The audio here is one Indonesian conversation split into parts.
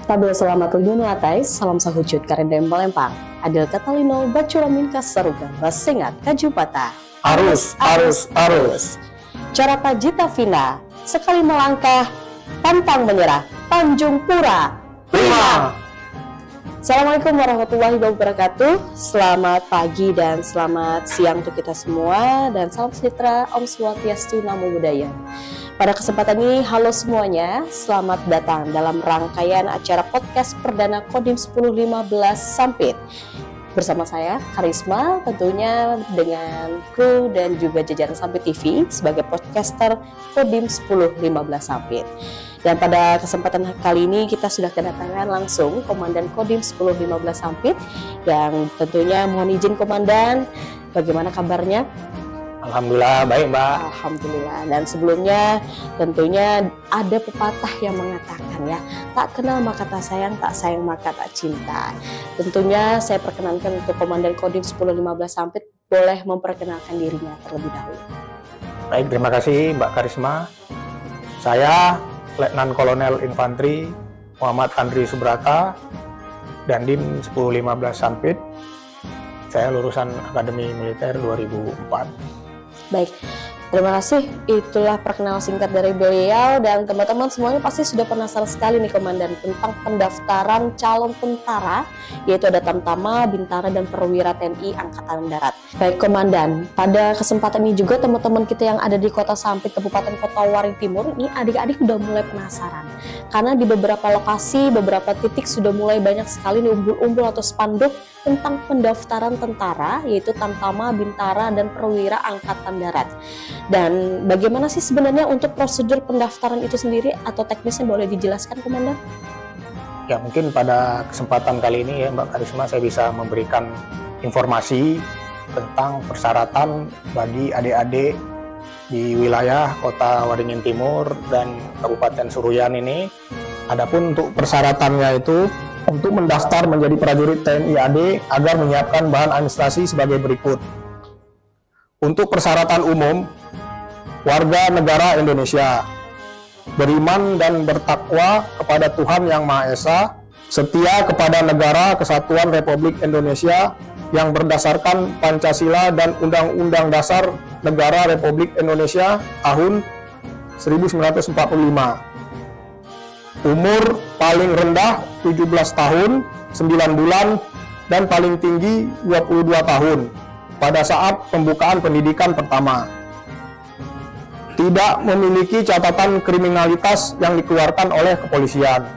Tabel selamat lindungi atai, salam sahujud karendem palempang. Adil katalino, bacuramin kasaruga, basengat kajupata. Arus. Cara pajita vina, sekali melangkah, pantang menyerah, Tanjung Pura. Assalamualaikum warahmatullahi wabarakatuh. Selamat pagi dan selamat siang untuk kita semua, dan salam sejahtera, Om Swastiastu, Namo Buddhaya. Pada kesempatan ini, halo semuanya, selamat datang dalam rangkaian acara podcast perdana Kodim 1015 Sampit. Bersama saya, Karisma, tentunya dengan kru dan juga jajaran Sampit TV sebagai podcaster Kodim 1015 Sampit. Dan pada kesempatan kali ini kita sudah kedatangan langsung Komandan Kodim 1015 Sampit, yang tentunya mohon izin Komandan, bagaimana kabarnya? Alhamdulillah baik, Mbak. Alhamdulillah. Dan sebelumnya tentunya ada pepatah yang mengatakan ya, tak kenal maka tak sayang maka tak cinta. Tentunya saya perkenankan untuk Komandan Kodim 1015 Sampit boleh memperkenalkan dirinya terlebih dahulu. Baik, terima kasih Mbak Karisma. Saya Letnan Kolonel Infanteri Muhammad Andri Subrata, Dandim 1015 Sampit. Saya lulusan Akademi Militer 2004. Baik, terima kasih. Itulah perkenalan singkat dari beliau, dan teman-teman semuanya pasti sudah penasaran sekali nih Komandan tentang pendaftaran calon tentara, yaitu ada Tamtama, Bintara, dan Perwira TNI Angkatan Darat. Baik Komandan, pada kesempatan ini juga teman-teman kita yang ada di Kota Sampit, Kabupaten Kota Waring Timur, ini adik-adik udah mulai penasaran. Karena di beberapa lokasi, beberapa titik sudah mulai banyak sekali nih umbul-umbul atau spanduk tentang pendaftaran tentara, yaitu Tamtama, Bintara, dan Perwira Angkatan Darat. Dan bagaimana sih sebenarnya untuk prosedur pendaftaran itu sendiri, atau teknisnya boleh dijelaskan Komandan? Ya, mungkin pada kesempatan kali ini ya Mbak Karisma, saya bisa memberikan informasi tentang persyaratan bagi adik-adik di wilayah Kota Waringin Timur dan Kabupaten Suruyan ini. Adapun untuk persyaratannya itu, untuk mendaftar menjadi prajurit TNI AD agar menyiapkan bahan administrasi sebagai berikut. Untuk persyaratan umum, warga negara Indonesia, beriman dan bertakwa kepada Tuhan Yang Maha Esa, setia kepada negara Kesatuan Republik Indonesia yang berdasarkan Pancasila dan Undang-Undang Dasar Negara Republik Indonesia tahun 1945. Umur paling rendah 17 tahun, 9 bulan, dan paling tinggi 22 tahun pada saat pembukaan pendidikan pertama. Tidak memiliki catatan kriminalitas yang dikeluarkan oleh kepolisian.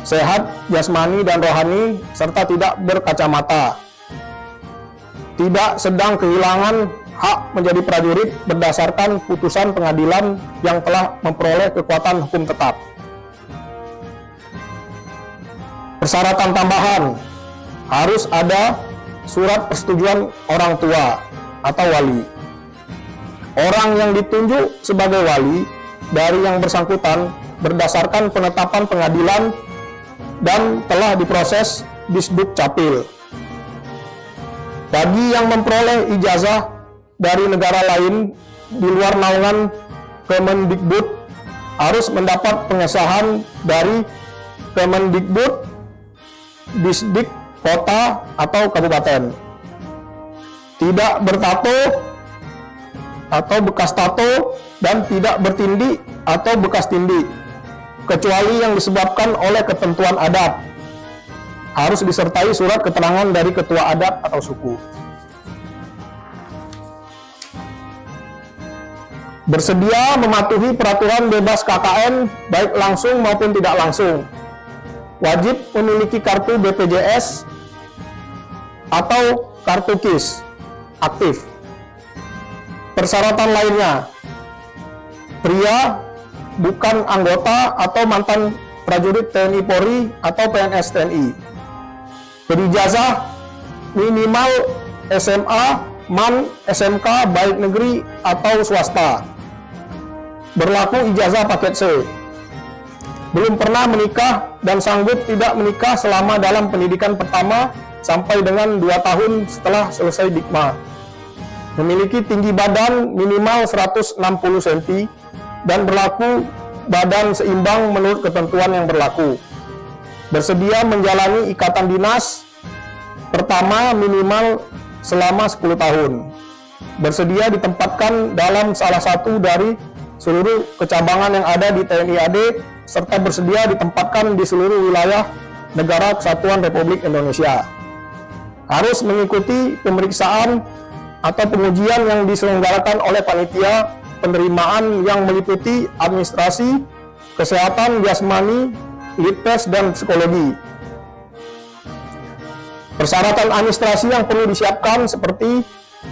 Sehat jasmani dan rohani serta tidak berkacamata. Tidak sedang kehilangan hak menjadi prajurit berdasarkan putusan pengadilan yang telah memperoleh kekuatan hukum tetap. Persyaratan tambahan, harus ada surat persetujuan orang tua atau wali. Orang yang ditunjuk sebagai wali dari yang bersangkutan berdasarkan penetapan pengadilan dan telah diproses di Disduk Capil. Bagi yang memperoleh ijazah dari negara lain di luar naungan Kemendikbud, harus mendapat pengesahan dari Kemendikbud, Disdik, kota, atau kabupaten. Tidak bertato atau bekas tato, dan tidak bertindi atau bekas tindi, kecuali yang disebabkan oleh ketentuan adat. Harus disertai surat keterangan dari ketua adat atau suku. Bersedia mematuhi peraturan bebas KKN baik langsung maupun tidak langsung. Wajib memiliki kartu BPJS atau kartu KIS aktif. Persyaratan lainnya, pria bukan anggota atau mantan prajurit TNI Polri atau PNS TNI. Berijazah minimal SMA, MAN, SMK baik negeri atau swasta. Berlaku ijazah paket C. Belum pernah menikah dan sanggup tidak menikah selama dalam pendidikan pertama sampai dengan 2 tahun setelah selesai Dikma. Memiliki tinggi badan minimal 160 cm dan berlaku badan seimbang menurut ketentuan yang berlaku. bersedia menjalani ikatan dinas pertama minimal selama 10 tahun, bersedia ditempatkan dalam salah satu dari seluruh kecabangan yang ada di TNI AD, serta bersedia ditempatkan di seluruh wilayah Negara Kesatuan Republik Indonesia. Harus mengikuti pemeriksaan atau pengujian yang diselenggarakan oleh panitia penerimaan yang meliputi administrasi, kesehatan jasmani, litbes, dan psikologi. Persyaratan administrasi yang perlu disiapkan seperti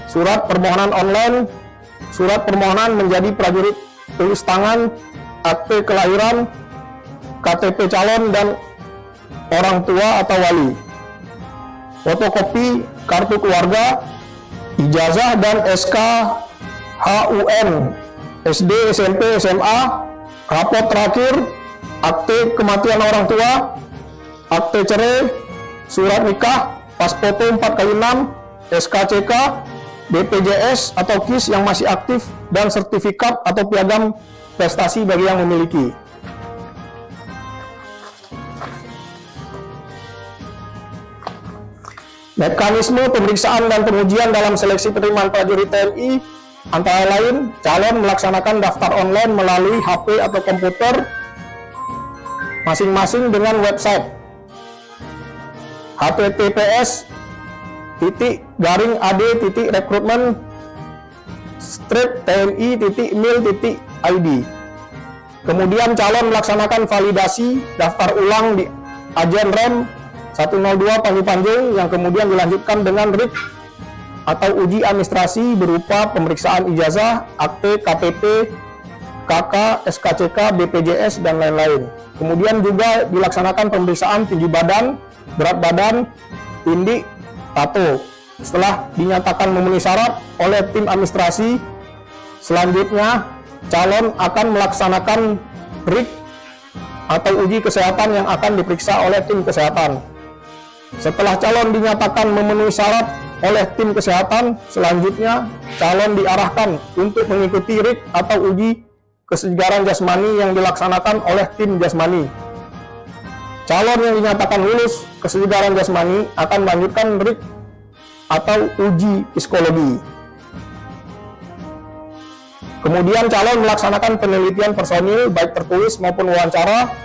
surat permohonan online, surat permohonan menjadi prajurit tulis tangan, akte kelahiran, KTP calon dan orang tua atau wali, fotokopi kartu keluarga, ijazah dan SK HUN SD, SMP, SMA, raport terakhir, akte kematian orang tua, akte cerai, surat nikah, pas foto 4x6, SKCK, BPJS atau KIS yang masih aktif, dan sertifikat atau piagam prestasi bagi yang memiliki. Mekanisme pemeriksaan dan pengujian dalam seleksi penerimaan prajurit TNI antara lain, calon melaksanakan daftar online melalui HP atau komputer masing-masing dengan website https://ad.rekrutmen-tni.mil.id. Kemudian calon melaksanakan validasi daftar ulang di Ajen Rem 102 Panju-Panjung yang kemudian dilanjutkan dengan RIK atau uji administrasi berupa pemeriksaan ijazah, akte, KTP, KK, SKCK, BPJS, dan lain-lain. Kemudian juga dilaksanakan pemeriksaan tinggi badan, berat badan, tindik, tato. Setelah dinyatakan memenuhi syarat oleh tim administrasi, selanjutnya calon akan melaksanakan RIK atau uji kesehatan yang akan diperiksa oleh tim kesehatan. Setelah calon dinyatakan memenuhi syarat oleh tim kesehatan, selanjutnya calon diarahkan untuk mengikuti RIK atau uji kesegaran jasmani yang dilaksanakan oleh tim jasmani. Calon yang dinyatakan lulus kesegaran jasmani akan melanjutkan RIK atau uji psikologi. Kemudian calon melaksanakan penelitian personil baik tertulis maupun wawancara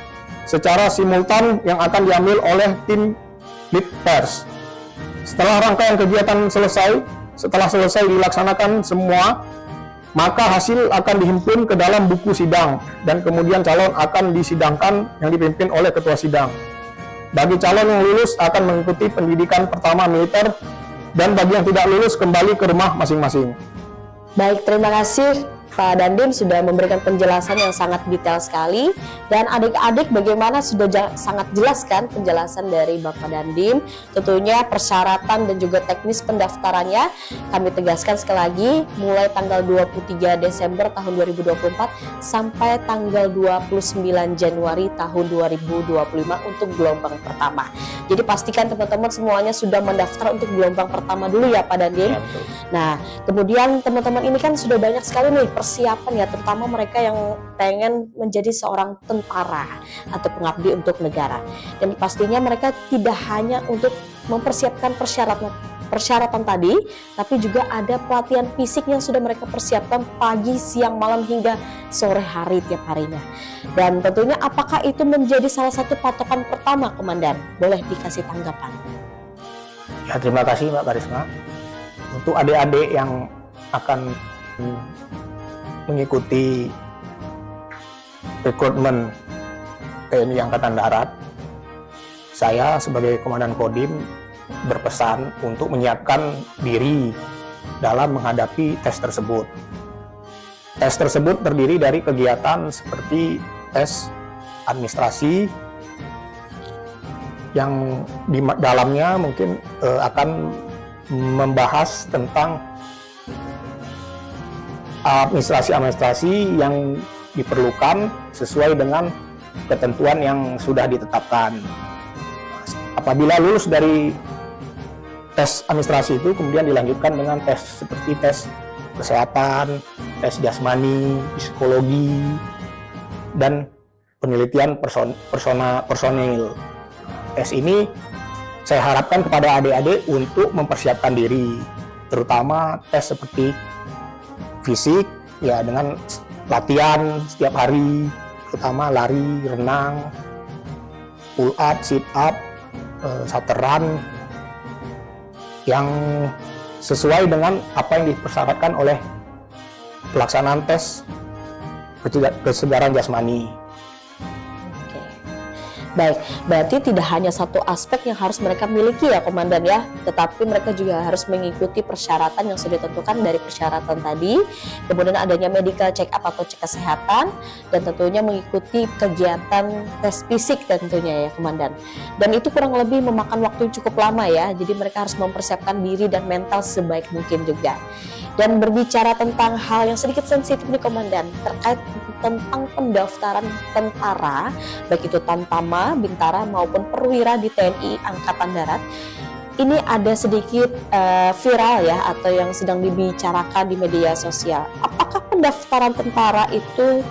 secara simultan yang akan diambil oleh tim litpers. Setelah rangkaian kegiatan setelah selesai dilaksanakan semua, maka hasil akan dihimpun ke dalam buku sidang dan kemudian calon akan disidangkan yang dipimpin oleh ketua sidang. Bagi calon yang lulus akan mengikuti pendidikan pertama militer, dan bagi yang tidak lulus kembali ke rumah masing-masing. Baik, terima kasih Pak Dandim sudah memberikan penjelasan yang sangat detail sekali, dan adik-adik bagaimana sudah sangat jelas kan penjelasan dari Bapak Dandim. Tentunya persyaratan dan juga teknis pendaftarannya kami tegaskan sekali lagi, mulai tanggal 23 Desember tahun 2024 sampai tanggal 29 Januari tahun 2025 untuk gelombang pertama. Jadi pastikan teman-teman semuanya sudah mendaftar untuk gelombang pertama dulu ya Pak Dandim. Nah, kemudian teman-teman ini kan sudah banyak sekali nih persiapan ya, terutama mereka yang pengen menjadi seorang tentara atau pengabdi untuk negara. Dan pastinya mereka tidak hanya untuk mempersiapkan persyaratan tadi, tapi juga ada pelatihan fisik yang sudah mereka persiapkan pagi, siang, malam hingga sore hari tiap harinya. Dan tentunya apakah itu menjadi salah satu patokan pertama Komandan? Boleh dikasih tanggapan? Ya, terima kasih Mbak Karisma. Untuk adik-adik yang akan mengikuti rekrutmen TNI Angkatan Darat, saya sebagai Komandan Kodim berpesan untuk menyiapkan diri dalam menghadapi tes tersebut. Tes tersebut terdiri dari kegiatan seperti tes administrasi yang di dalamnya mungkin akan membahas tentang administrasi yang diperlukan sesuai dengan ketentuan yang sudah ditetapkan. Apabila lulus dari tes administrasi itu, kemudian dilanjutkan dengan tes seperti tes kesehatan, tes jasmani, psikologi, dan penelitian personil. tes ini saya harapkan kepada adik-adik untuk mempersiapkan diri, terutama tes seperti fisik ya, dengan latihan setiap hari, terutama lari, renang, pull up, sit up, sateran yang sesuai dengan apa yang dipersyaratkan oleh pelaksanaan tes kesegaran jasmani. Baik, berarti tidak hanya satu aspek yang harus mereka miliki ya Komandan ya, tetapi mereka juga harus mengikuti persyaratan yang sudah ditentukan dari persyaratan tadi, kemudian adanya medical check up atau cek kesehatan, dan tentunya mengikuti kegiatan tes fisik tentunya ya Komandan. Dan itu kurang lebih memakan waktu yang cukup lama ya, jadi mereka harus mempersiapkan diri dan mental sebaik mungkin juga. Dan berbicara tentang hal yang sedikit sensitif nih Komandan, terkait tentang pendaftaran tentara, baik itu Tamtama, Bintara maupun perwira di TNI Angkatan Darat. Ini ada sedikit viral ya, atau yang sedang dibicarakan di media sosial. Apakah pendaftaran tentara itu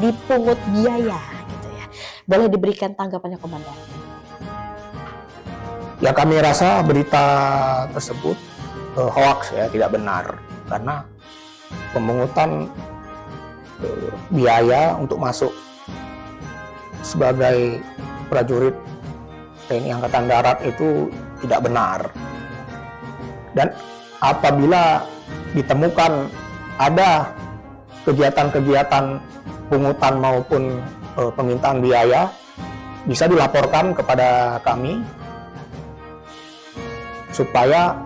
dipungut biaya gitu ya? Boleh diberikan tanggapannya Komandan? Ya, kami rasa berita tersebut hoax ya, tidak benar, karena pemungutan biaya untuk masuk sebagai prajurit TNI Angkatan Darat itu tidak benar. Dan apabila ditemukan ada kegiatan-kegiatan pungutan maupun permintaan biaya, bisa dilaporkan kepada kami supaya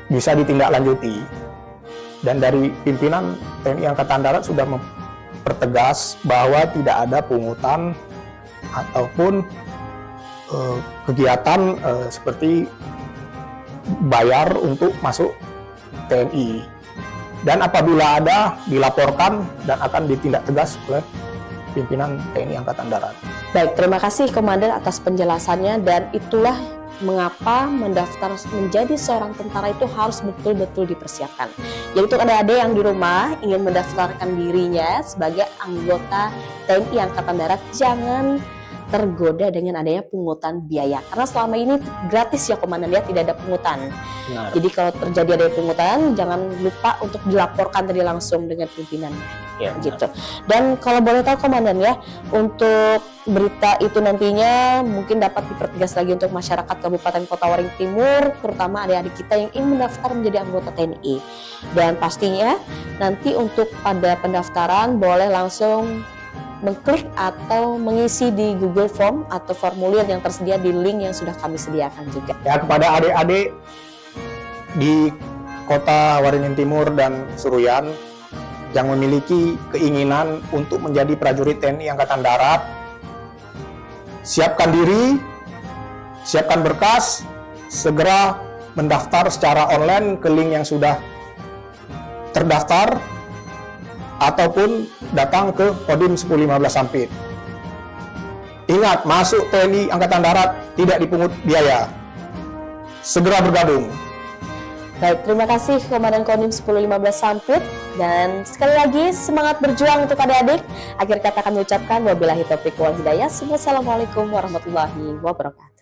bisa ditindaklanjuti. Dan dari pimpinan TNI Angkatan Darat sudah mempertegas bahwa tidak ada pungutan ataupun kegiatan seperti bayar untuk masuk TNI. Dan apabila ada, dilaporkan dan akan ditindak tegas oleh pimpinan TNI Angkatan Darat. Baik, terima kasih Komandan atas penjelasannya, dan itulah mengapa mendaftar menjadi seorang tentara itu harus betul-betul dipersiapkan. Jadi untuk adik-adik yang di rumah ingin mendaftarkan dirinya sebagai anggota TNI Angkatan Darat, jangan tergoda dengan adanya pungutan biaya, karena selama ini gratis ya Komandan ya, tidak ada pungutan. Benar. Jadi kalau terjadi ada pungutan, jangan lupa untuk dilaporkan tadi langsung dengan pimpinannya Ya, gitu. Dan kalau boleh tahu Komandan ya, untuk berita itu nantinya mungkin dapat dipertegas lagi untuk masyarakat Kabupaten Kota Waringin Timur, terutama adik-adik kita yang ingin mendaftar menjadi anggota TNI. Dan pastinya nanti untuk pada pendaftaran boleh langsung mengklik atau mengisi di Google Form atau formulir yang tersedia di link yang sudah kami sediakan juga. Ya, kepada adik-adik di Kota Waringin Timur dan Suruyan yang memiliki keinginan untuk menjadi prajurit TNI Angkatan Darat, siapkan diri, siapkan berkas, segera mendaftar secara online ke link yang sudah terdaftar, ataupun datang ke Kodim 1015 Sampit. Ingat, masuk TNI Angkatan Darat tidak dipungut biaya. Segera bergabung. Baik, terima kasih Komandan Kodim 1015 Sampit, dan sekali lagi semangat berjuang untuk adik-adik. Akhir kata kami ucapkan wabillahi taufiq wal hidayah. Wassalamualaikum warahmatullahi wabarakatuh.